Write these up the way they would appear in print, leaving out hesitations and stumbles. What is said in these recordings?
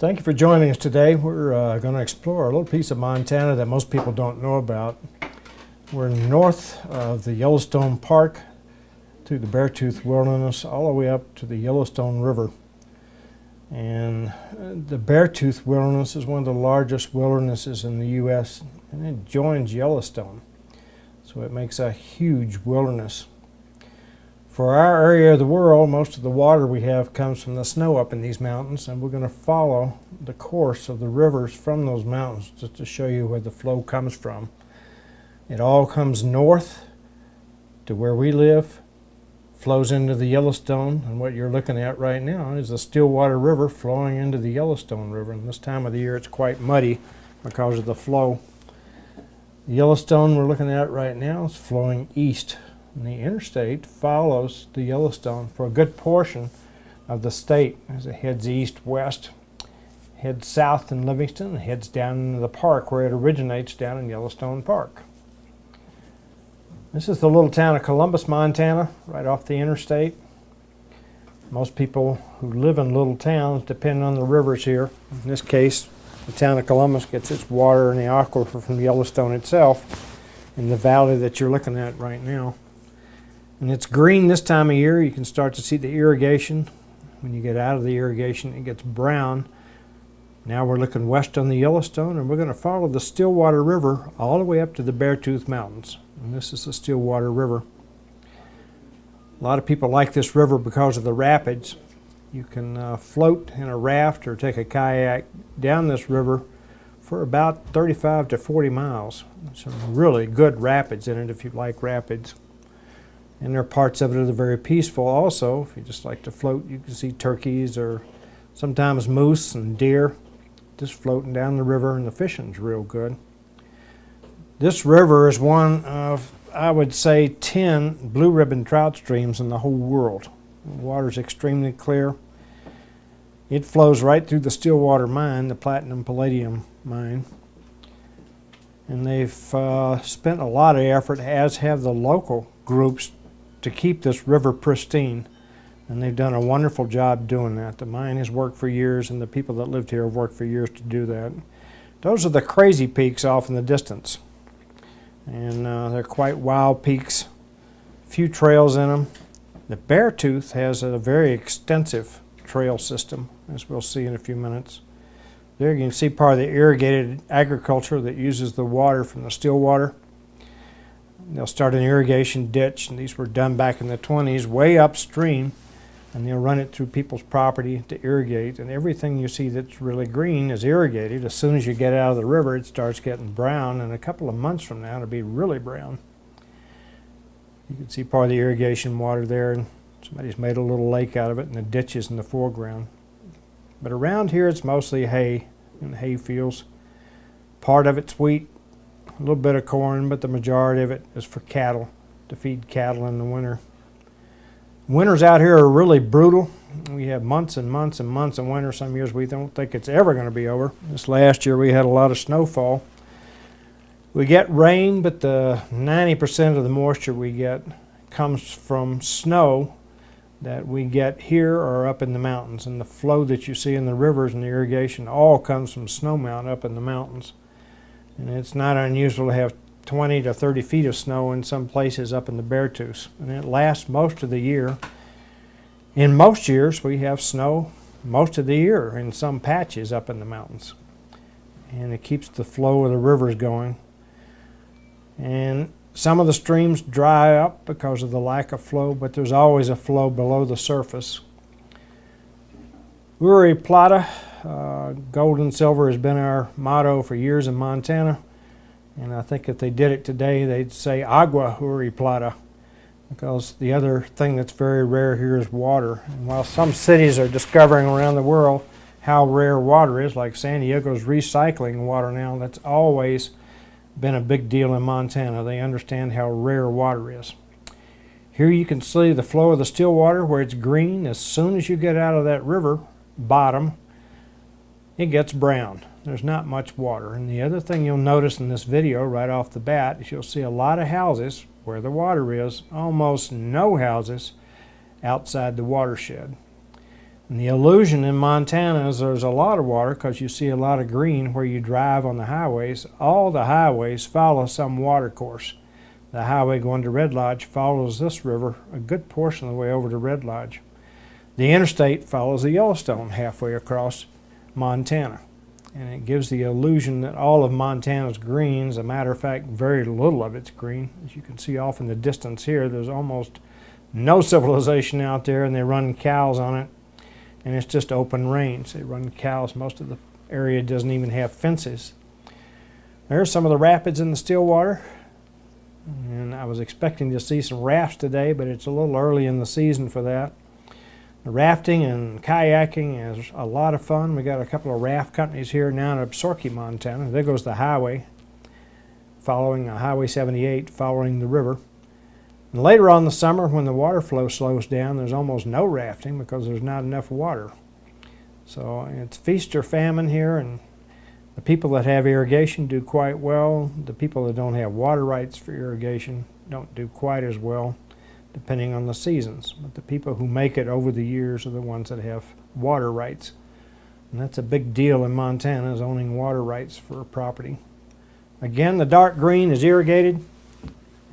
Thank you for joining us today. We're going to explore a little piece of Montana that most people don't know about. We're north of the Yellowstone Park through the Beartooth Wilderness all the way up to the Yellowstone River. And the Beartooth Wilderness is one of the largest wildernesses in the U.S. and it joins Yellowstone. So it makes a huge wilderness. For our area of the world, most of the water we have comes from the snow up in these mountains, and we're going to follow the course of the rivers from those mountains just to show you where the flow comes from. It all comes north to where we live, flows into the Yellowstone, and what you're looking at right now is the Stillwater River flowing into the Yellowstone River. And this time of the year it's quite muddy because of the flow. The Yellowstone we're looking at right now is flowing east. And the interstate follows the Yellowstone for a good portion of the state as it heads east-west, heads south in Livingston, and heads down into the park where it originates down in Yellowstone Park. This is the little town of Columbus, Montana, right off the interstate. Most people who live in little towns depend on the rivers here. In this case, the town of Columbus gets its water in the aquifer from Yellowstone itself in the valley that you're looking at right now. And it's green this time of year. You can start to see the irrigation. When you get out of the irrigation, it gets brown. Now we're looking west on the Yellowstone, and we're going to follow the Stillwater River all the way up to the Beartooth Mountains. And this is the Stillwater River. A lot of people like this river because of the rapids. You can float in a raft or take a kayak down this river for about 35 to 40 miles. Some really good rapids in it if you like rapids. And there are parts of it that are very peaceful also. If you just like to float, you can see turkeys or sometimes moose and deer just floating down the river, and the fishing's real good. This river is one of, I would say, 10 blue ribbon trout streams in the whole world. The water's extremely clear. It flows right through the Stillwater mine, the platinum palladium mine. And they've spent a lot of effort, as have the local groups, to keep this river pristine, and they've done a wonderful job doing that. The mine has worked for years, and the people that lived here have worked for years to do that. Those are the crazy peaks off in the distance, and they're quite wild peaks. Few trails in them. The Beartooth has a very extensive trail system, as we'll see in a few minutes. There you can see part of the irrigated agriculture that uses the water from the Stillwater. They'll start an irrigation ditch, and these were done back in the 20s, way upstream, and they'll run it through people's property to irrigate, and everything you see that's really green is irrigated. As soon as you get out of the river, it starts getting brown, and a couple of months from now, it'll be really brown. You can see part of the irrigation water there, and somebody's made a little lake out of it, and the ditch is in the foreground. But around here, it's mostly hay and hay fields. Part of it's wheat, a little bit of corn, but the majority of it is for cattle, to feed cattle in the winter. Winters out here are really brutal. We have months and months and months of winter. Some years we don't think it's ever going to be over. This last year we had a lot of snowfall. We get rain, but the 90% of the moisture we get comes from snow that we get here or up in the mountains. And the flow that you see in the rivers and the irrigation all comes from snowmelt up in the mountains. And it's not unusual to have 20 to 30 feet of snow in some places up in the Beartooth. And it lasts most of the year. In most years, we have snow most of the year in some patches up in the mountains. And it keeps the flow of the rivers going. And some of the streams dry up because of the lack of flow, but there's always a flow below the surface. Uri Plata. Gold and silver has been our motto for years in Montana, and I think if they did it today they'd say agua uri plata, because the other thing that's very rare here is water. And while some cities are discovering around the world how rare water is, like San Diego's recycling water now, that's always been a big deal in Montana. They understand how rare water is. Here you can see the flow of the Stillwater where it's green. As soon as you get out of that river bottom, it gets brown. There's not much water. And the other thing you'll notice in this video right off the bat is you'll see a lot of houses where the water is, almost no houses outside the watershed. And the illusion in Montana is there's a lot of water because you see a lot of green where you drive on the highways. All the highways follow some water course. The highway going to Red Lodge follows this river a good portion of the way over to Red Lodge. The interstate follows the Yellowstone halfway across Montana. And it gives the illusion that all of Montana's green. As a matter of fact, very little of it's green. As you can see off in the distance here, there's almost no civilization out there, and they run cows on it. And it's just open range. They run cows. Most of the area doesn't even have fences. There's some of the rapids in the Stillwater. And I was expecting to see some rafts today, but it's a little early in the season for that. The rafting and kayaking is a lot of fun. We got a couple of raft companies here now in Absaroka, Montana. There goes the highway, following Highway 78, following the river. And later on in the summer, when the water flow slows down, there's almost no rafting because there's not enough water. So it's feast or famine here, and the people that have irrigation do quite well. The people that don't have water rights for irrigation don't do quite as well, depending on the seasons. But the people who make it over the years are the ones that have water rights. And that's a big deal in Montana, is owning water rights for a property. Again, the dark green is irrigated.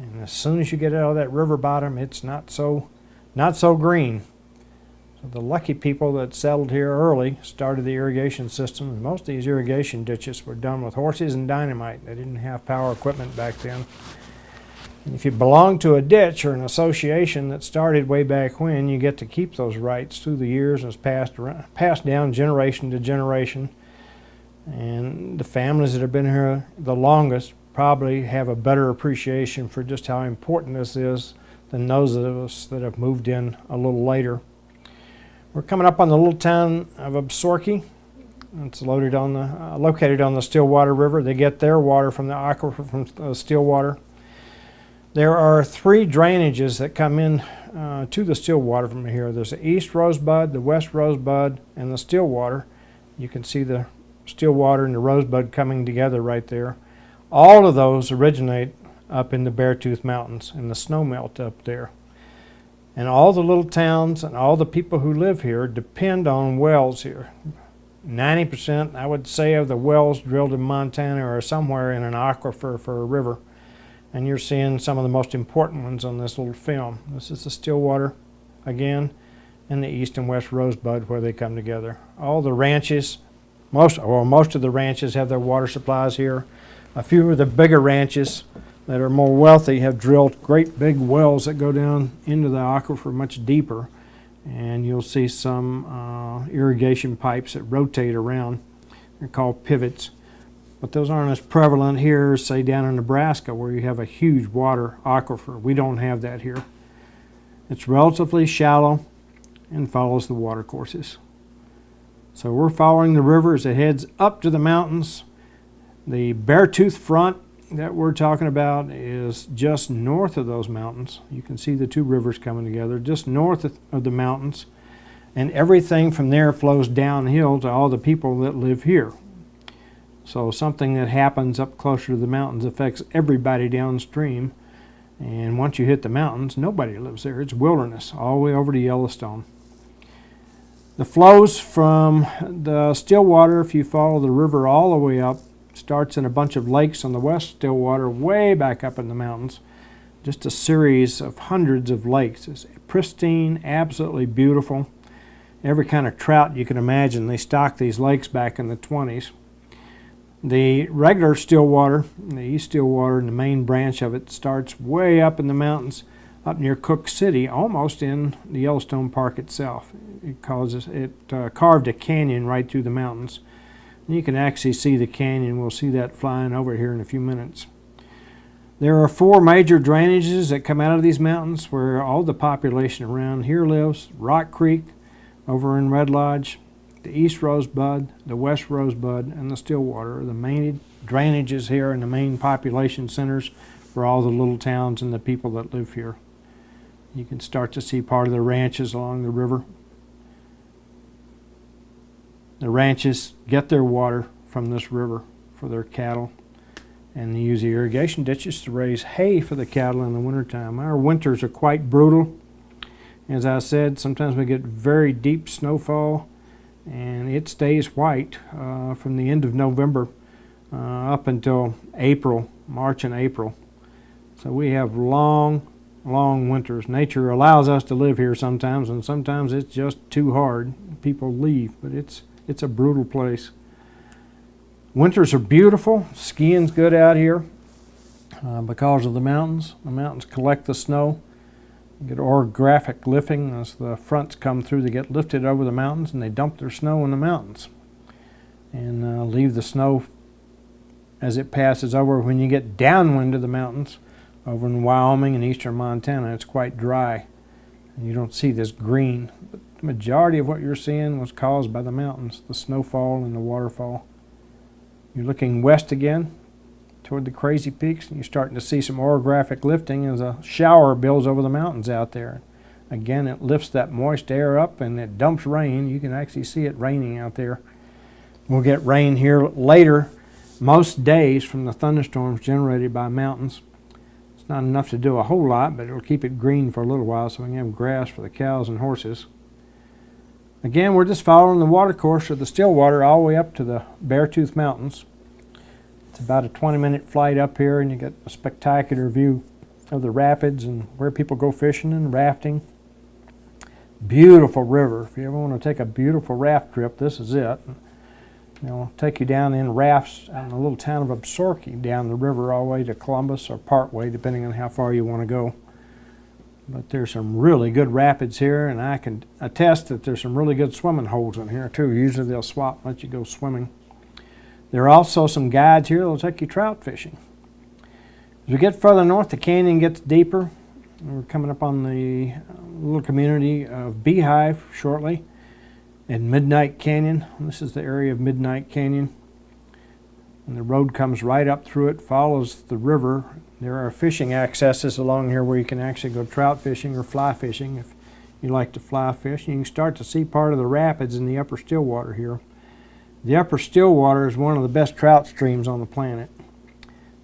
And as soon as you get out of that river bottom, it's not so green. So the lucky people that settled here early started the irrigation system. And most of these irrigation ditches were done with horses and dynamite. They didn't have power equipment back then. And if you belong to a ditch or an association that started way back when, you get to keep those rights through the years, and it's passed down generation to generation. And the families that have been here the longest probably have a better appreciation for just how important this is than those of us that have moved in a little later. We're coming up on the little town of Absaroka. It's located on the Stillwater River. They get their water from the aquifer from Stillwater. There are 3 drainages that come in to the Stillwater from here. There's the East Rosebud, the West Rosebud, and the Stillwater. You can see the Stillwater and the Rosebud coming together right there. All of those originate up in the Beartooth Mountains and the snow melt up there. And all the little towns and all the people who live here depend on wells here. 90%, I would say, of the wells drilled in Montana are somewhere in an aquifer for a river. And you're seeing some of the most important ones on this little film. This is the Stillwater again, and the East and West Rosebud where they come together. All the ranches, most of the ranches have their water supplies here. A few of the bigger ranches that are more wealthy have drilled great big wells that go down into the aquifer much deeper. And you'll see some irrigation pipes that rotate around. They're called pivots. But those aren't as prevalent here, say down in Nebraska, where you have a huge water aquifer. We don't have that here. It's relatively shallow and follows the water courses. So we're following the river as it heads up to the mountains. The Beartooth front that we're talking about is just north of those mountains. You can see the 2 rivers coming together just north of the mountains. And everything from there flows downhill to all the people that live here. So something that happens up closer to the mountains affects everybody downstream. And once you hit the mountains, nobody lives there. It's wilderness all the way over to Yellowstone. The flows from the Stillwater, if you follow the river all the way up, starts in a bunch of lakes on the West Stillwater, way back up in the mountains. Just a series of hundreds of lakes. It's pristine, absolutely beautiful. Every kind of trout you can imagine. They stocked these lakes back in the 20s. The regular Stillwater, the East Stillwater, and the main branch of it starts way up in the mountains, up near Cook City, almost in the Yellowstone Park itself. It carved a canyon right through the mountains. And you can actually see the canyon. We'll see that flying over here in a few minutes. There are 4 major drainages that come out of these mountains where all the population around here lives. Rock Creek over in Red Lodge, the East Rosebud, the West Rosebud, and the Stillwater are the main drainages here and the main population centers for all the little towns and the people that live here. You can start to see part of the ranches along the river. The ranches get their water from this river for their cattle, and they use the irrigation ditches to raise hay for the cattle in the wintertime. Our winters are quite brutal, As I said, sometimes we get very deep snowfall, and it stays white from the end of November up until April, March and April. So we have long winters. Nature allows us to live here sometimes, and sometimes it's just too hard. People leave, but it's a brutal place. Winters are beautiful. Skiing's good out here because of the mountains. The mountains collect the snow. You get orographic lifting as the fronts come through. They get lifted over the mountains, and they dump their snow in the mountains and leave the snow as it passes over. When you get downwind of the mountains, over in Wyoming and eastern Montana, it's quite dry, and you don't see this green. But the majority of what you're seeing was caused by the mountains, the snowfall and the waterfall. You're looking west again toward the Crazy Peaks, and you're starting to see some orographic lifting as a shower builds over the mountains out there. Again, it lifts that moist air up and it dumps rain. You can actually see it raining out there. We'll get rain here later, most days, from the thunderstorms generated by mountains. It's not enough to do a whole lot, but it'll keep it green for a little while so we can have grass for the cows and horses. Again, we're just following the watercourse of the Stillwater all the way up to the Beartooth Mountains. It's about a 20-minute flight up here, and you get a spectacular view of the rapids and where people go fishing and rafting. Beautiful river. If you ever want to take a beautiful raft trip, this is it. They'll take you down in rafts out in the little town of Absorki, down the river all the way to Columbus, or part way, depending on how far you want to go. But there's some really good rapids here, and I can attest that there's some really good swimming holes in here too. Usually they'll swap and let you go swimming. There are also some guides here that'll take you trout fishing. As we get further north, the canyon gets deeper. We're coming up on the little community of Beehive shortly, in Midnight Canyon. This is the area of Midnight Canyon. And the road comes right up through it, follows the river. There are fishing accesses along here where you can actually go trout fishing or fly fishing if you like to fly fish. You can start to see part of the rapids in the upper Stillwater here. The upper Stillwater is one of the best trout streams on the planet.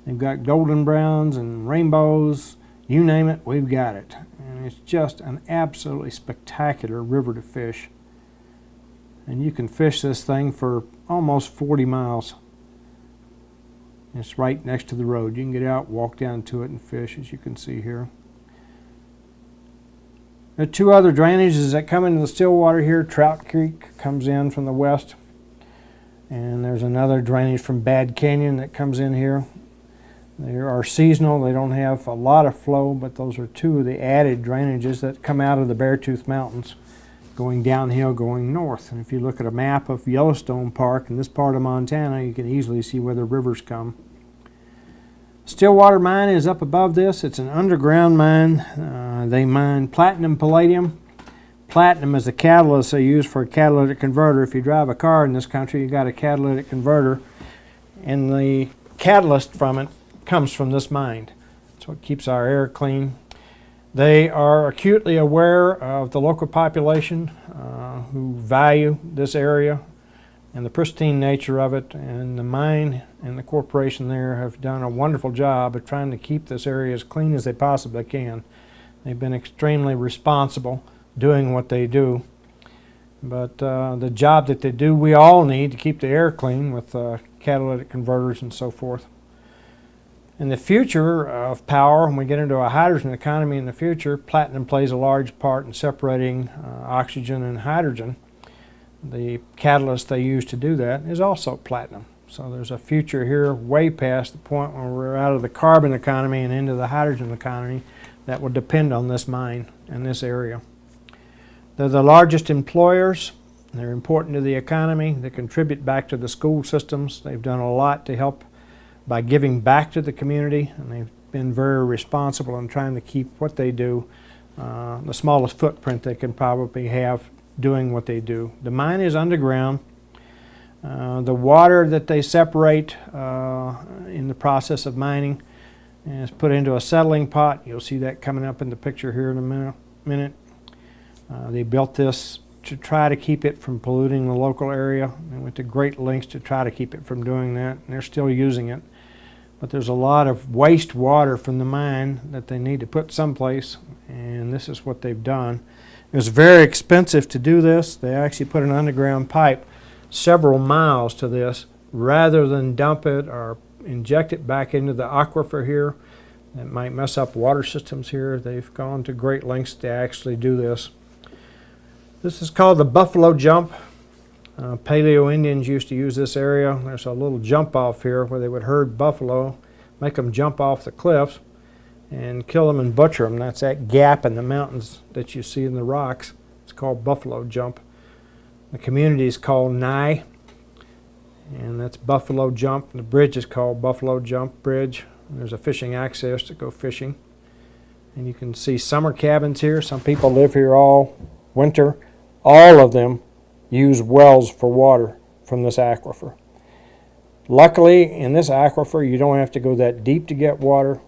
They've got golden browns and rainbows, you name it, we've got it. And it's just an absolutely spectacular river to fish. And you can fish this thing for almost 40 miles. It's right next to the road. You can get out, walk down to it, and fish, as you can see here. There are two other drainages that come into the Stillwater here. Trout Creek comes in from the west, and there's another drainage from Bad Canyon that comes in here. They are seasonal. They don't have a lot of flow, but those are two of the added drainages that come out of the Beartooth Mountains, going downhill, going north. And if you look at a map of Yellowstone Park in this part of Montana, you can easily see where the rivers come. Stillwater mine is up above this. It's an underground mine. They mine platinum, palladium. Platinum is the catalyst they use for a catalytic converter. If you drive a car in this country, you got a catalytic converter, and the catalyst from it comes from this mine. That's what keeps our air clean. They are acutely aware of the local population who value this area and the pristine nature of it, and the mine and the corporation there have done a wonderful job of trying to keep this area as clean as they possibly can. They've been extremely responsible doing what they do. But the job that they do, we all need to keep the air clean with catalytic converters and so forth. In the future of power, when we get into a hydrogen economy in the future, platinum plays a large part in separating oxygen and hydrogen. The catalyst they use to do that is also platinum. So there's a future here way past the point where we're out of the carbon economy and into the hydrogen economy that will depend on this mine and this area. They're the largest employers. They're important to the economy. They contribute back to the school systems. They've done a lot to help by giving back to the community, and they've been very responsible in trying to keep what they do the smallest footprint they can probably have doing what they do. The mine is underground. The water that they separate in the process of mining is put into a settling pot. You'll see that coming up in the picture here in a minute. They built this to try to keep it from polluting the local area. They went to great lengths to try to keep it from doing that, and they're still using it. But there's a lot of waste water from the mine that they need to put someplace, and this is what they've done. It was very expensive to do this. They actually put an underground pipe several miles to this rather than dump it or inject it back into the aquifer here. It might mess up water systems here. They've gone to great lengths to actually do this. This is called the Buffalo Jump. Paleo Indians used to use this area. There's a little jump off here where they would herd buffalo, make them jump off the cliffs, and kill them and butcher them. That's that gap in the mountains that you see in the rocks. It's called Buffalo Jump. The community is called Nye, and that's Buffalo Jump. The bridge is called Buffalo Jump Bridge. There's a fishing access to go fishing. And you can see summer cabins here. Some people live here all winter. All of them use wells for water from this aquifer. Luckily, in this aquifer, you don't have to go that deep to get water.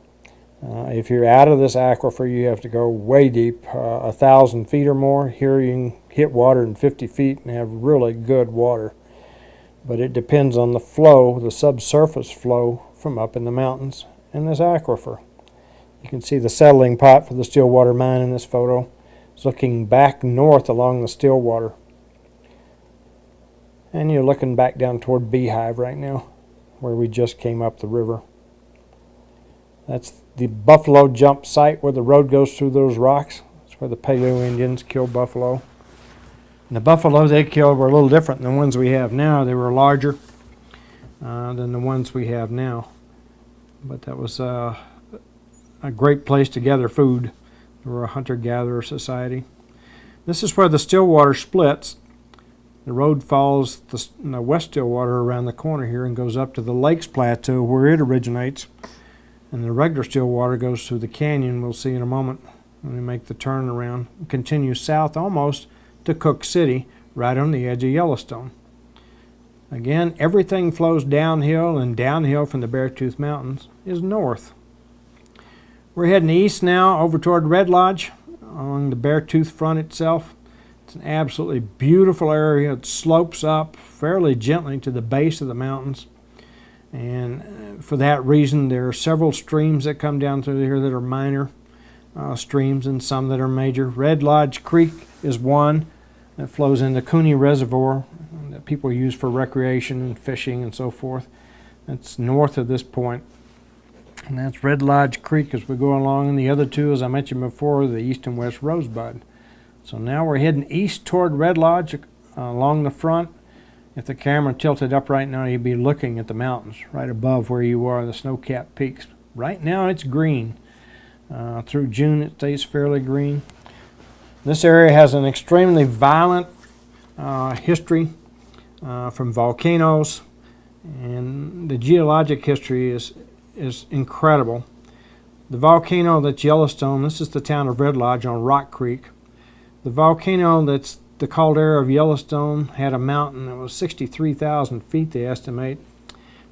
If you're out of this aquifer, you have to go way deep, 1,000 feet or more. Here you can hit water in 50 feet and have really good water. But it depends on the flow, the subsurface flow from up in the mountains in this aquifer. You can see the settling pot for the Stillwater mine in this photo. It's looking back north along the Stillwater. And you're looking back down toward Beehive right now, where we just came up the river. That's the Buffalo Jump site where the road goes through those rocks. That's where the Paleo Indians killed buffalo. And the buffalo they killed were a little different than the ones we have now. They were larger than the ones we have now. But that was a great place to gather food. They were a hunter-gatherer society. This is where the Stillwater splits. The road follows the West Stillwater around the corner here and goes up to the Lakes Plateau where it originates. And the regular Stillwater goes through the canyon, we'll see in a moment when we make the turn around. It continues south almost to Cook City, right on the edge of Yellowstone. Again, everything flows downhill, and downhill from the Beartooth Mountains is north. We're heading east now over toward Red Lodge along the Beartooth front itself. It's an absolutely beautiful area. It slopes up fairly gently to the base of the mountains. And for that reason, there are several streams that come down through here that are minor streams and some that are major. Red Lodge Creek is one that flows into Cooney Reservoir that people use for recreation and fishing and so forth. That's north of this point. And that's Red Lodge Creek as we go along. And the other two, as I mentioned before, the east and west Rosebud. So now we're heading east toward Red Lodge along the front. If the camera tilted up right now, you'd be looking at the mountains right above where you are, the snow-capped peaks. Right now it's green. Through June it stays fairly green. This area has an extremely violent history from volcanoes, and the geologic history is incredible. The volcano that's Yellowstone, this is the town of Red Lodge on Rock Creek. The volcano that's the caldera of Yellowstone had a mountain that was 63,000 feet, they estimate,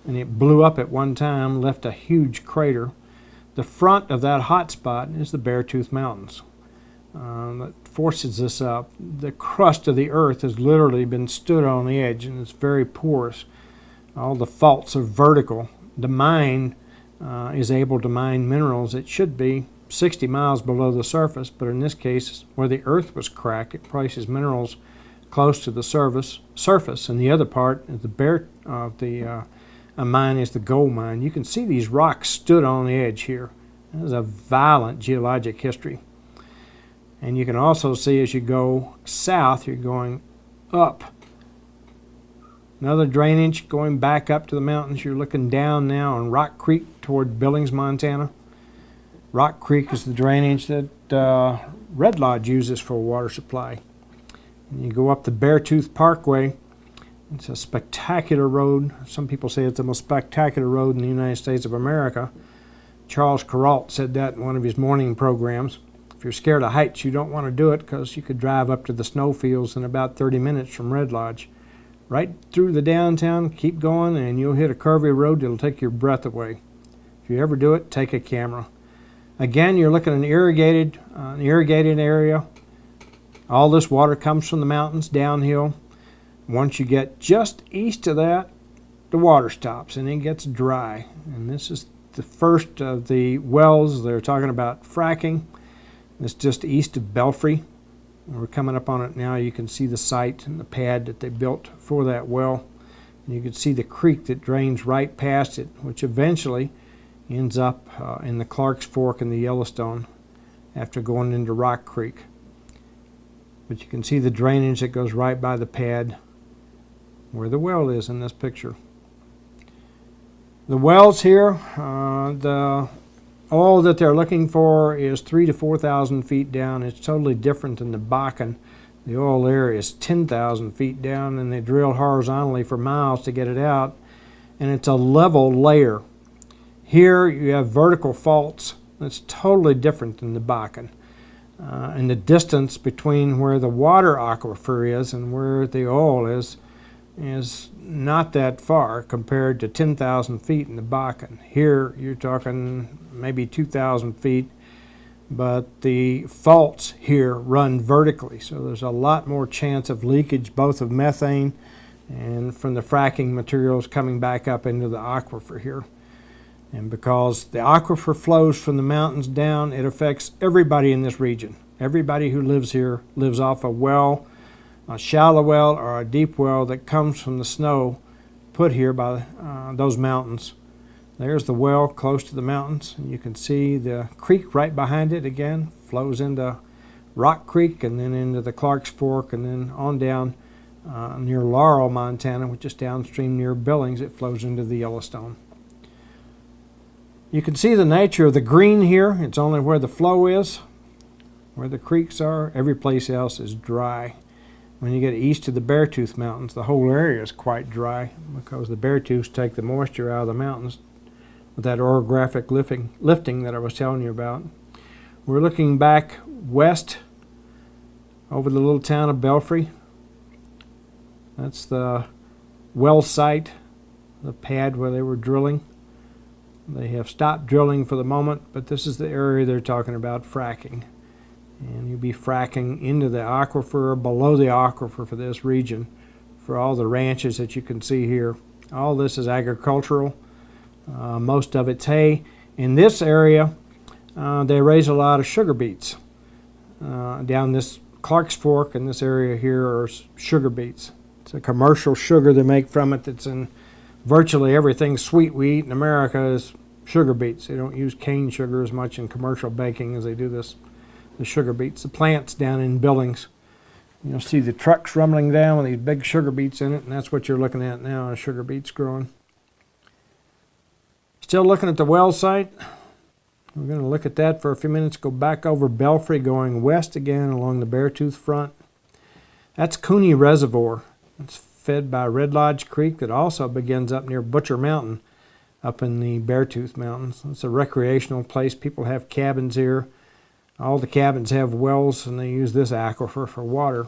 and it blew up at one time, left a huge crater. The front of that hot spot is the Beartooth Mountains that forces this up. The crust of the earth has literally been stood on the edge, and it's very porous. All the faults are vertical. The mine is able to mine minerals that should be 60 miles below the surface, but in this case, where the earth was cracked, it places minerals close to the surface, and the other part is a mine is the gold mine. You can see these rocks stood on the edge here. There's a violent geologic history. And you can also see as you go south, you're going up. Another drainage going back up to the mountains. You're looking down now on Rock Creek toward Billings, Montana. Rock Creek is the drainage that Red Lodge uses for water supply. And you go up the Beartooth Parkway. It's a spectacular road. Some people say it's the most spectacular road in the United States of America. Charles Kuralt said that in one of his morning programs. If you're scared of heights, you don't want to do it because you could drive up to the snowfields in about 30 minutes from Red Lodge. Right through the downtown, keep going, and you'll hit a curvy road that'll take your breath away. If you ever do it, take a camera. Again, you're looking at an irrigated area. All this water comes from the mountains downhill. Once you get just east of that, the water stops and it gets dry. And this is the first of the wells they're talking about fracking. It's just east of Belfry. We're coming up on it now. You can see the site and the pad that they built for that well. And you can see the creek that drains right past it, which eventually ends up in the Clark's Fork in the Yellowstone after going into Rock Creek. But you can see the drainage that goes right by the pad where the well is in this picture. The wells here, the oil that they're looking for is 3,000 to 4,000 feet down. It's totally different than the Bakken. The oil there is 10,000 feet down, and they drill horizontally for miles to get it out, and it's a level layer. Here you have vertical faults. That's totally different than the Bakken. And the distance between where the water aquifer is and where the oil is not that far compared to 10,000 feet in the Bakken. Here you're talking maybe 2,000 feet, but the faults here run vertically, so there's a lot more chance of leakage, both of methane and from the fracking materials coming back up into the aquifer here. And because the aquifer flows from the mountains down, it affects everybody in this region. Everybody who lives here lives off a well, a shallow well or a deep well that comes from the snow put here by those mountains. There's the well close to the mountains, and you can see the creek right behind it again flows into Rock Creek and then into the Clark's Fork, and then on down near Laurel, Montana, which is downstream near Billings. It flows into the Yellowstone. You can see the nature of the green here. It's only where the flow is, where the creeks are. Every place else is dry. When you get east of the Beartooth Mountains, the whole area is quite dry because the Beartooths take the moisture out of the mountains with that orographic lifting that I was telling you about. We're looking back west over the little town of Belfry. That's the well site, the pad where they were drilling. They have stopped drilling for the moment, but this is the area they're talking about fracking. And you'll be fracking into the aquifer or below the aquifer for this region, for all the ranches that you can see here. All this is agricultural. Most of it's hay. In this area, they raise a lot of sugar beets. Down this Clark's Fork in this area here are sugar beets. It's a commercial sugar they make from it that's in virtually everything sweet we eat in America is sugar beets. They don't use cane sugar as much in commercial baking as they do the sugar beets. The plant's down in Billings. You'll see the trucks rumbling down with these big sugar beets in it, and that's what you're looking at now, is sugar beets growing. Still looking at the well site. We're going to look at that for a few minutes, go back over Belfry, going west again along the Beartooth front. That's Cooney Reservoir. It's fed by Red Lodge Creek that also begins up near Butcher Mountain up in the Beartooth Mountains. It's a recreational place. People have cabins here. All the cabins have wells, and they use this aquifer for water.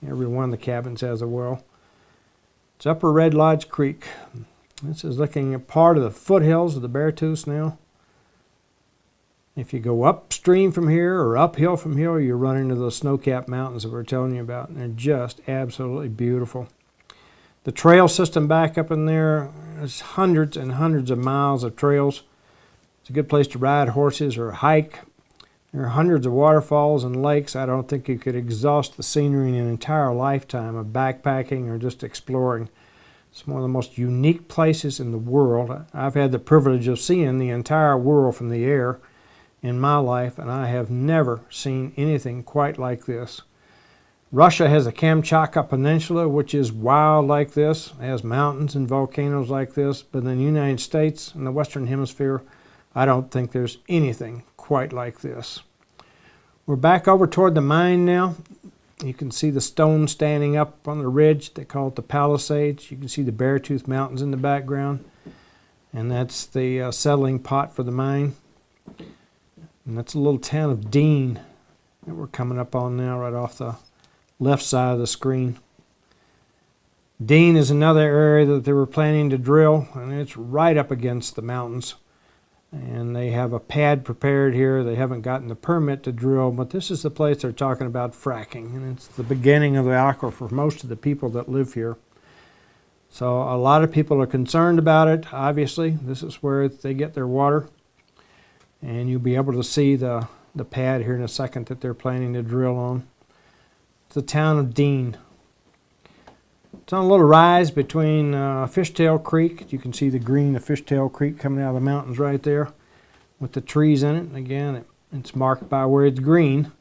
Every one of the cabins has a well. It's Upper Red Lodge Creek. This is looking at part of the foothills of the Beartooths now. If you go upstream from here or uphill from here, you run into those snow-capped mountains that we're telling you about, and they're just absolutely beautiful. The trail system back up in there is hundreds and hundreds of miles of trails. It's a good place to ride horses or hike. There are hundreds of waterfalls and lakes. I don't think you could exhaust the scenery in an entire lifetime of backpacking or just exploring. It's one of the most unique places in the world. I've had the privilege of seeing the entire world from the air in my life, and I have never seen anything quite like this. Russia has a Kamchatka Peninsula, which is wild like this. It has mountains and volcanoes like this, but in the United States, in the Western Hemisphere, I don't think there's anything quite like this. We're back over toward the mine now. You can see the stone standing up on the ridge. They call it the Palisades. You can see the Beartooth Mountains in the background. And that's the settling pot for the mine. And that's a little town of Dean that we're coming up on now, right off the left side of the screen. Dean is another area that they were planning to drill, and it's right up against the mountains. And they have a pad prepared here. They haven't gotten the permit to drill, but this is the place they're talking about fracking, and it's the beginning of the aquifer for most of the people that live here. So a lot of people are concerned about it. Obviously, this is where they get their water, and you'll be able to see the pad here in a second that they're planning to drill on. the town of Dean. It's on a little rise between Fishtail Creek. You can see the green of Fishtail Creek coming out of the mountains right there with the trees in it. And again, it's marked by where it's green.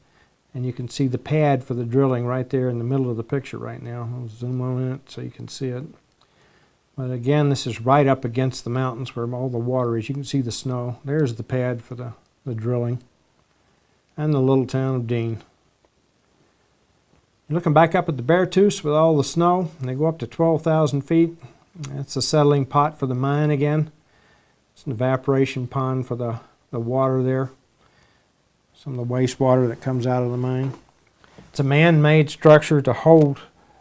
And you can see the pad for the drilling right there in the middle of the picture right now. I'll zoom on it so you can see it. But again, this is right up against the mountains where all the water is. You can see the snow. There's the pad for the drilling. And the little town of Dean. You're looking back up at the Beartooth with all the snow. And they go up to 12,000 feet. That's the settling pot for the mine again. It's an evaporation pond for the water there. Some of the wastewater that comes out of the mine. It's a man-made structure to hold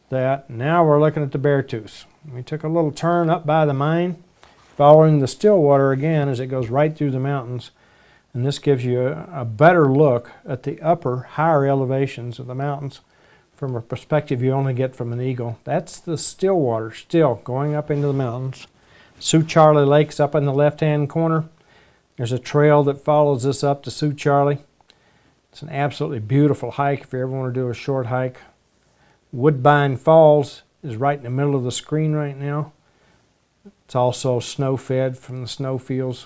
that. Now we're looking at the Beartooth. We took a little turn up by the mine, following the Stillwater again as it goes right through the mountains. And this gives you a better look at the upper, higher elevations of the mountains from a perspective you only get from an eagle. That's the Stillwater still going up into the mountains. Sioux Charlie Lake's up in the left-hand corner. There's a trail that follows this up to Sioux Charlie. It's an absolutely beautiful hike if you ever want to do a short hike. Woodbine Falls is right in the middle of the screen right now. It's also snow-fed from the snowfields.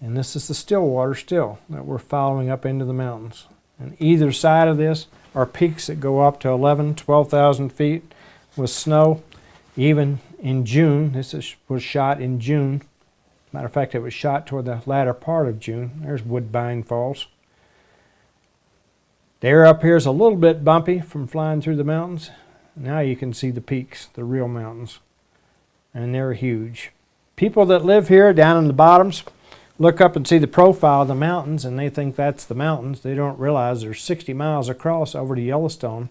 And this is the Stillwater still that we're following up into the mountains. And either side of this are peaks that go up to 11,000, 12,000 feet with snow. Even in June, was shot in June. Matter of fact, it was shot toward the latter part of June. There's Woodbine Falls. The air up here is a little bit bumpy from flying through the mountains. Now you can see the peaks, the real mountains. And they're huge. People that live here down in the bottoms look up and see the profile of the mountains and they think that's the mountains. They don't realize there's 60 miles across over to Yellowstone,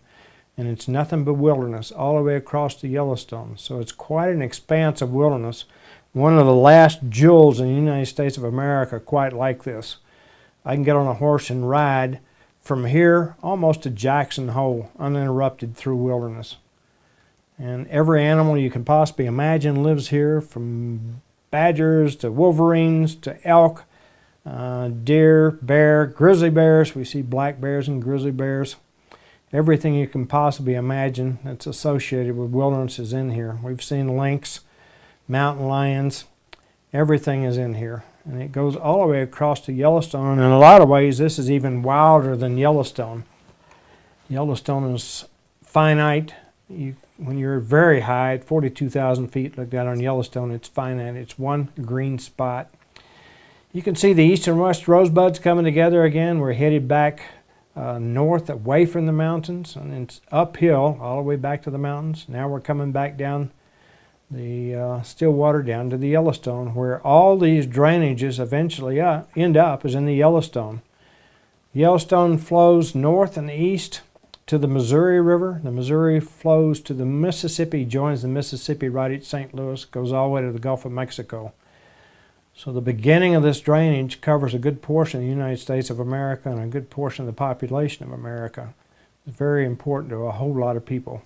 and it's nothing but wilderness all the way across to Yellowstone. So it's quite an expanse of wilderness. One of the last jewels in the United States of America quite like this. I can get on a horse and ride from here almost to Jackson Hole, uninterrupted through wilderness. And every animal you can possibly imagine lives here, from badgers to wolverines to elk, deer, bear, grizzly bears. We see black bears and grizzly bears. Everything you can possibly imagine that's associated with wilderness is in here. We've seen lynx, mountain lions, everything is in here. And it goes all the way across to Yellowstone. In a lot of ways, this is even wilder than Yellowstone. Yellowstone is finite. When you're very high, at 42,000 feet, look down on Yellowstone, it's finite. It's one green spot. You can see the east and west rosebuds coming together again. We're headed back north, away from the mountains, and it's uphill all the way back to the mountains. Now we're coming back down the Stillwater down to the Yellowstone, where all these drainages eventually end up is in the Yellowstone. Yellowstone flows north and east to the Missouri River. The Missouri flows to the Mississippi, joins the Mississippi right at St. Louis, goes all the way to the Gulf of Mexico. So the beginning of this drainage covers a good portion of the United States of America and a good portion of the population of America. It's very important to a whole lot of people.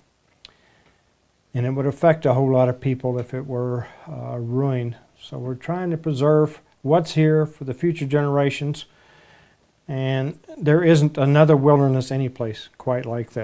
And it would affect a whole lot of people if it were ruined. So we're trying to preserve what's here for the future generations. And there isn't another wilderness anyplace quite like that.